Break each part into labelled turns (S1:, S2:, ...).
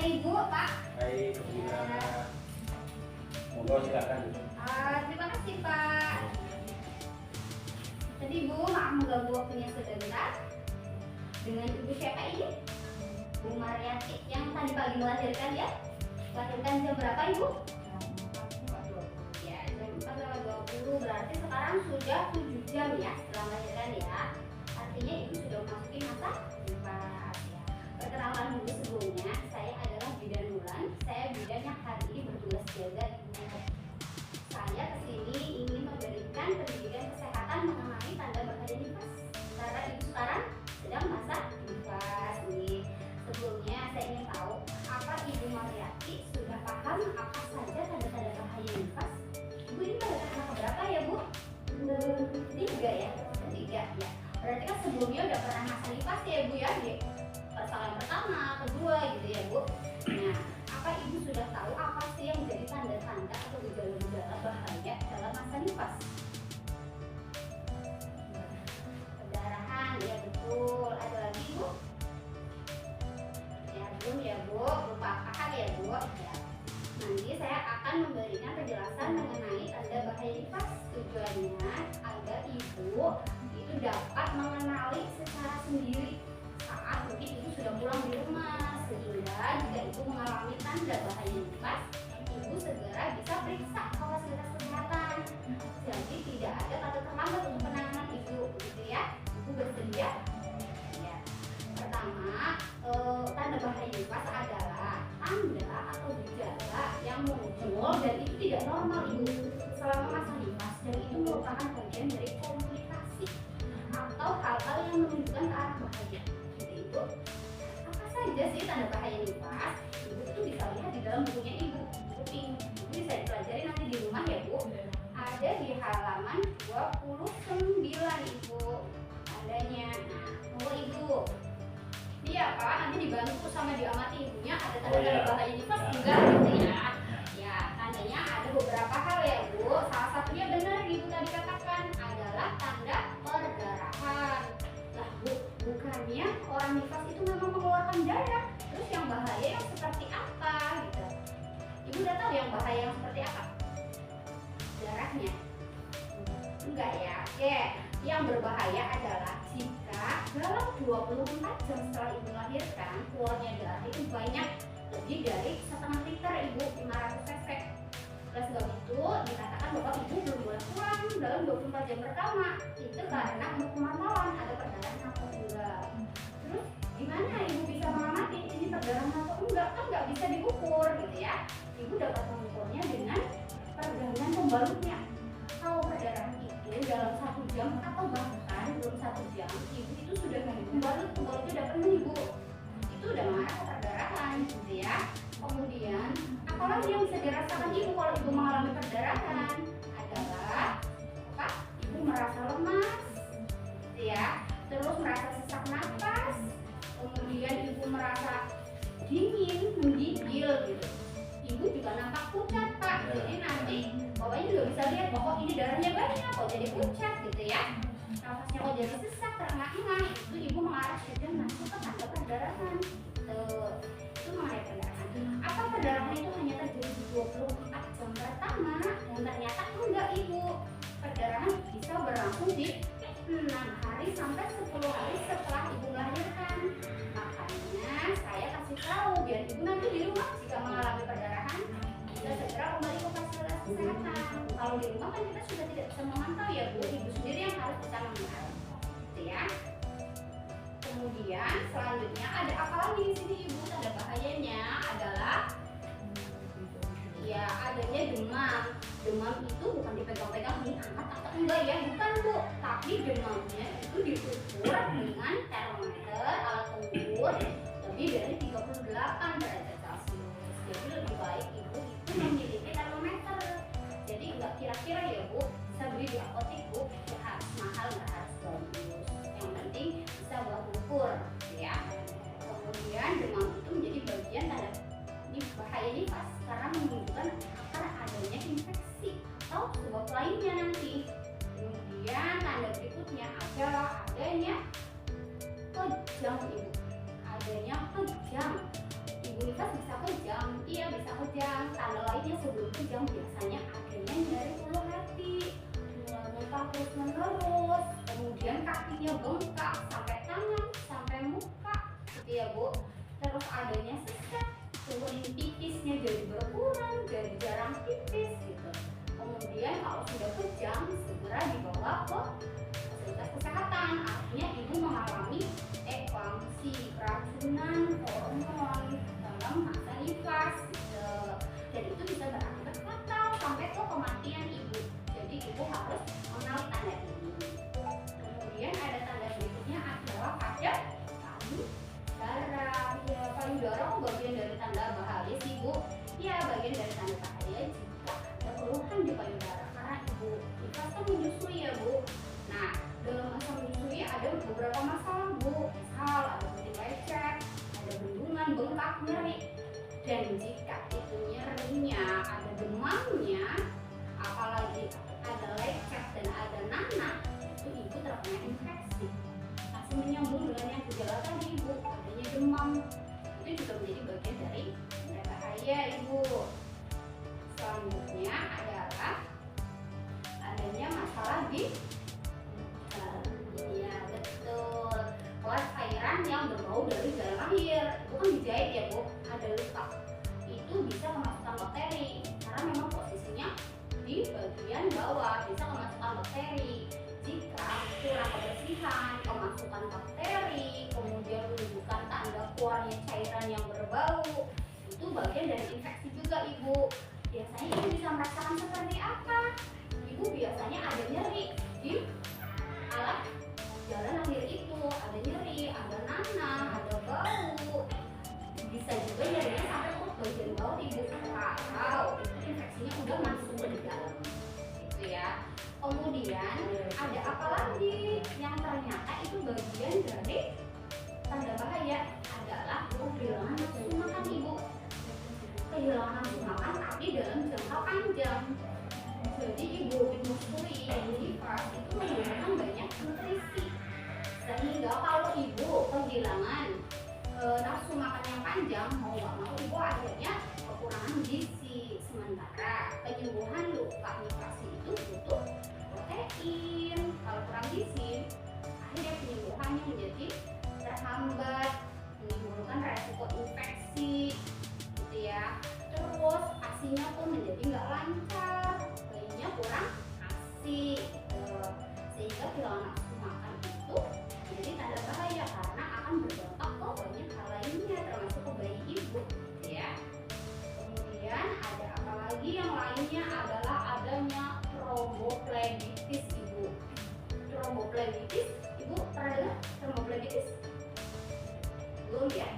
S1: ya Ibu, Pak.
S2: Baik, Alhamdulillah. Monggo silakan.
S1: Terima kasih Pak. Tadi Ibu maaf mengganggu waktunya sebentar. Dengan Ibu siapa ini? Bu Mariati yang tadi pagi melahirkan ya? Melahirkan jam berapa Ibu? Ya, jam 4.20, berarti sekarang sudah 7 jam ya setelah melahirkan ya. Artinya Ibu sudah memasuki masa nifas ya. Perkenalan dulu sebelumnya, saya adalah bidan Wulan. Saya bidan yang hari ini bertugas jaga Ibu. Saya kesini ingin memberikan pendidikan kesehatan mengenai tanda bahaya nifas. Karena Ibu sekarang sedang masa nifas nih. Sebelumnya saya ingin tahu, apa Ibu Mariati sudah paham apa saja tanda-tanda bahaya nifas? Ibu ini melahirkan anak berapa ya Bu? 3 ya? 3 ya. Berarti kan sebelumnya udah pernah masa nifas ya Bu ya? Di persoalan pertama, kedua gitu ya Bu. Nah, apa Ibu sudah tahu apa sih yang menjadi tanda-tanda atau gejala-gejala bahaya dalam masa nifas? Perdarahan, ya betul. Ada lagi Bu? Ya belum ya Bu, lupa paham ya Bu ya. Nanti saya akan memberikan penjelasan mengenai tanda bahaya nifas. Tujuannya agar Ibu itu dapat mengenali secara sendiri saat mungkin Ibu sudah pulang di rumah, sehingga jika Ibu mengalami tanda bahaya nifas, Ibu segera bisa periksa ke fasilitas kesehatan. Jadi tidak ada kata terlambat untuk penanganan Ibu, gitu ya. Ibu bersedia? Ya. Pertama, tanda bahaya nifas adalah tanda atau gejala yang muncul dan itu tidak normal Ibu selama masa nifas, dan itu merupakan bagian dari komplikasi atau hal-hal yang menunjukkan ke arah bahaya. Jadi Ibu, apa saja sih tanda bahaya nifas? Ibu itu bisa lihat di dalam bukunya Ibu. Ibu bisa dipelajari nanti di rumah ya Bu. Ada di halaman 29 Ibu tandanya. Nah, tunggu Ibu. Iya Pak, nanti dibantu sama diamati Ibunya ada tanda-tanda bahaya nifas enggak gitu ya. Ya, tandanya ada beberapa hal ya Bu. Salah satunya benar Ibu tadi katakan adalah tanda perdarahan. Lah Bu, bukannya orang nifas itu memang mengeluarkan darah. Terus yang bahaya yang seperti apa gitu? Ibu udah tahu yang bahaya yang seperti apa? Darahnya? Enggak ya. Oke, yang berbahaya adalah jika dalam 24 jam setelah Ibu melahirkan keluarnya darah itu banyak lebih dari setengah liter Ibu, 500 cc. Oleh sebab itu dikatakan bahwa Ibu belum boleh pulang dalam 24 jam pertama. Itu karena untuk pemantauan ada perdarahan atau enggak. Terus gimana Ibu bisa mengamati ini perdarahan atau enggak? Kan nggak bisa diukur gitu ya. Ibu dapat mengukurnya dengan pergangan pembalutnya. Kalau perdarahan itu dalam 1 jam atau bahkan belum 1 jam, Ibu itu sudah ganti pembalutnya udah penuh Ibu. Itu udah mengarah ke perdarahan gitu ya. Kemudian apalagi yang bisa dirasakan Ibu kalau Ibu mengalami perdarahan adalah apa? Ibu merasa lemas gitu ya. Terus merasa sesak napas. Kemudian Ibu merasa dingin, menggigil gitu. Ibu juga nampak pucat Pak. Jadi nanti bapaknya juga bisa lihat bahwa ini darahnya banyak kok jadi pucat gitu ya. Nafasnya kok jadi sesak, terengah-engah. Itu Ibu mengarah sudah masuk ke tanda perdarahan. Itu mengenai perdarahan. Apa perdarahan itu hanya terjadi di 24 jam pertama? Dan ternyata enggak Ibu. Perdarahan bisa berlangsung di 6 hari sampai 10 hari setelah Ibu melahirkan. Makanya saya kasih tahu biar Ibu nanti di rumah jika mengalami perdarahan bisa segera kembali ke fasilitas kesehatan. Kalau di rumah kan kita sudah tidak bisa memantau ya Bu, Ibu sendiri yang harus bisa memantau, gitu ya. Kemudian selanjutnya ada apa lagi di sini Ibu? Tanda bahayanya adalah ya adanya demam. Demam itu bukan dipegang-pegang nih, angkat-angkat enggak ya, bukan Bu. Tapi demamnya itu diukur dengan termometer alat ukur lebih dari 38 derajat Celcius. Jadi lebih baik Ibu itu memiliki termometer. Jadi enggak kira-kira ya Bu, bisa beli di apotek Bu, ya harus mahal nggak harus bagus. Yang penting bisa buat ukur ya. Kemudian demam itu menjadi bagian tanda bahaya nifas karena menunjukkan akan adanya infeksi atau sebab lainnya nanti. Kemudian tanda berikutnya adalah adanya kejang Ibu. Adanya kejang. Ibu nifas bisa kejang, iya bisa kejang. Tanda lainnya sebelum kejang biasanya adanya nyeri ulu hati, muntah terus menerus, kemudian kakinya bengkak sampai tangan, sampai muka, gitu ya Bu. Terus adanya sesak, turun pipisnya jadi berkurang, jadi jarang pipis gitu. Kemudian kalau sudah kejang segera dibawa ke fasilitas kesehatan, artinya ibu mengalami eklamsi, keracunan hormon dalam masa nifas gitu. Dan itu bisa berakibat fatal sampai ke kematian ibu. Jadi ibu harus mengenali tanda ini. Kemudian ada tanda berikutnya adalah pada payudara. Ya, payudara bagian dari tanda bahaya sih Bu. Ya, bagian dari tanda bahaya jika ada keluhan di payudara karena ibu nifas kan menyusui ya Bu. Nah, dalam masa menyusui ada beberapa masalah Bu. Misal ada putih lecet, ada bendungan, bengkak, nyeri. Dan jika itu nyerinya ada demamnya, apalagi ada lecet dan ada nanah, itu ibu terkena infeksi. Masih menyambung dengan yang gejala tadi ibu, adanya demam, itu juga menjadi bagian dari tanda bahaya ibu. Selanjutnya adalah adanya masalah di iya betul, keluar cairan yang berbau dari jalan lahir. Itu kan dijahit ya Bu, ada luka, itu bisa kemasukan bakteri karena memang posisinya di bagian bawah, bisa kemasukan bakteri. Jika kurang kebersihan, kemasukan bakteri, kemudian menunjukkan tanda keluarnya cairan yang berbau, itu bagian dari infeksi juga ibu. Biasanya ibu bisa merasakan seperti apa? Ibu biasanya ada nyeri di alat jalan lahir itu, ada nyeri, ada nanah, ada bau. Bisa juga nyerinya sampai ke bagian bawah ibu kalau itu infeksinya udah masuk ke dalam, gitu ya. Kemudian ada apa lagi yang ternyata itu bagian dari tanda bahaya adalah kehilangan nafsu makan ibu. Kehilangan nafsu makan tapi dalam jangka panjang. Jadi ibu menyusui nifas itu menggunakan banyak nutrisi, sehingga kalau ibu kehilangan nafsu makan yang panjang, mau nggak mau ibu akhirnya kekurangan gizi. Sementara penyembuhan luka nifas itu butuh protein. Kalau kurang gizi, akhirnya penyembuhannya menjadi terhambat, menimbulkan resiko infeksi, gitu ya. Terus asinya pun menjadi nggak lancar, bayinya kurang asi, sehingga kehilangan nafsu makan itu jadi tanda bahaya karena akan berdampak ke banyak hal lainnya termasuk ke bayi ibu, gitu ya. Kemudian ada apa lagi yang lainnya adalah adanya tromboflebitis ibu. Tromboflebitis, ibu pernah dengar tromboflebitis? Belum ya?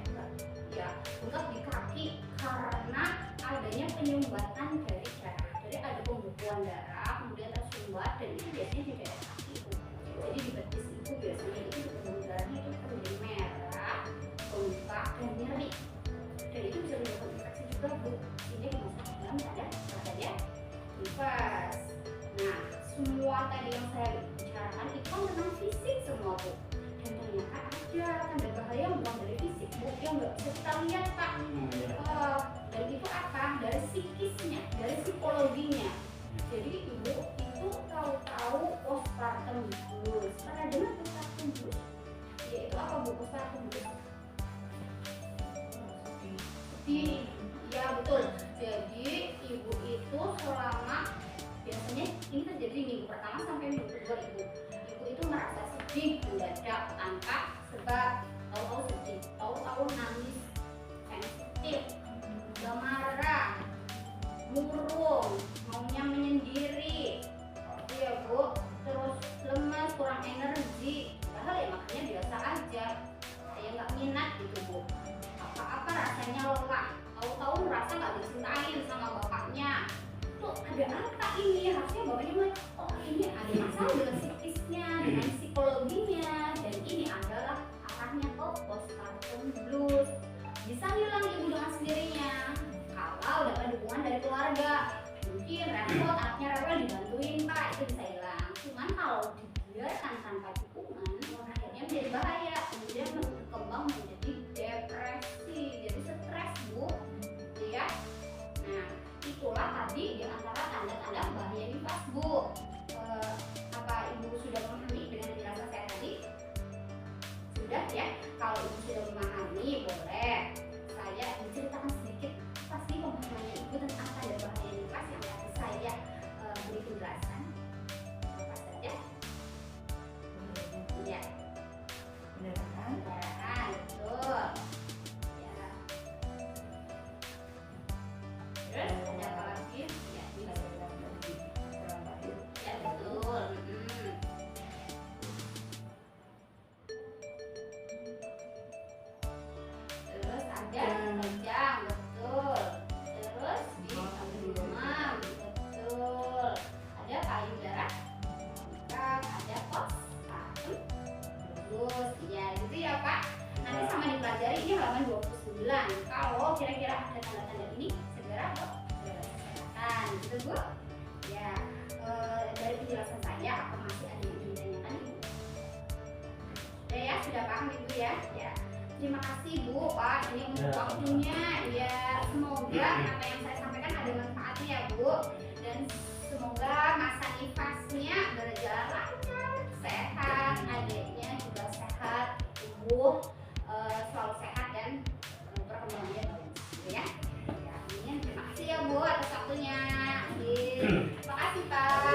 S1: Ya, bengkak di kaki karena adanya penyumbatan dari darah. Jadi ada pembekuan darah, kemudian tersumbat, dan itu biasanya di daerah kaki ibu. Jadi di betis ibu biasanya itu pembekuan darahnya itu menjadi merah, bengkak, dan nyeri. Dan itu bisa menyebabkan infeksi juga bu. Ini dimasukkan dalam adanya nifas. Nah, semua tadi yang saya bicarakan itu kan tentang fisik semua bu. Dan ternyata ada tanda bahaya bukan dari fisik bu, yang nggak bisa kita lihat pak. Dan itu apa? Dari psikisnya, dari psikologinya. Jadi ibu itu tahu-tahu postpartum blues. Pernah dengar postpartum blues? Yaitu apa bu postpartum blues? Ya betul. Jadi ibu itu selama biasanya ini terjadi di minggu pertama sampai minggu kedua ibu. Ibu itu merasa sedih mendadak tanpa sebab, tahu-tahu sedih, tahu-tahu nangis, sensitif, gak marah, murung, maunya menyendiri, ya bu, terus lemas, kurang energi. Padahal ya makanya biasa aja, saya nggak minat gitu bu. Apa-apa rasanya lelah, tahu-tahu merasa nggak dicintain sama bapaknya. Tuh ada apa ini? Harusnya bapaknya melihat, oh ini ada masalah dengan psikisnya, dengan psikologinya, dan ini adalah arahnya ke postpartum blues. Bisa hilang ibu dengan sendirinya kalau dapat dukungan dari keluarga. Mungkin repot, anaknya rewel dibantuin pak, itu bisa hilang. Cuman kalau dibiarkan tanpa dukungan, akhirnya menjadi bahaya, kemudian berkembang menjadi depresi, jadi stres bu. pelajari ini halaman 29. Kalau kira-kira ada tanda-tanda ini, segera ke kesehatan, gitu Bu. Ya, dari penjelasan saya, apa masih ada yang ingin ditanyakan Ibu? Ya, sudah paham Ibu ya? Ya. Terima kasih Bu, Pak, ini untuk waktunya. Ya, semoga apa yang saya sampaikan ada manfaatnya ya Bu. Dan semoga masa nifasnya berjalan lancar, sehat, adiknya juga sehat, Ibu selalu sehat dan perkembangannya bagus, gitu ya. Ya, amin. Terima kasih ya Bu atas waktunya. Terima kasih Pak.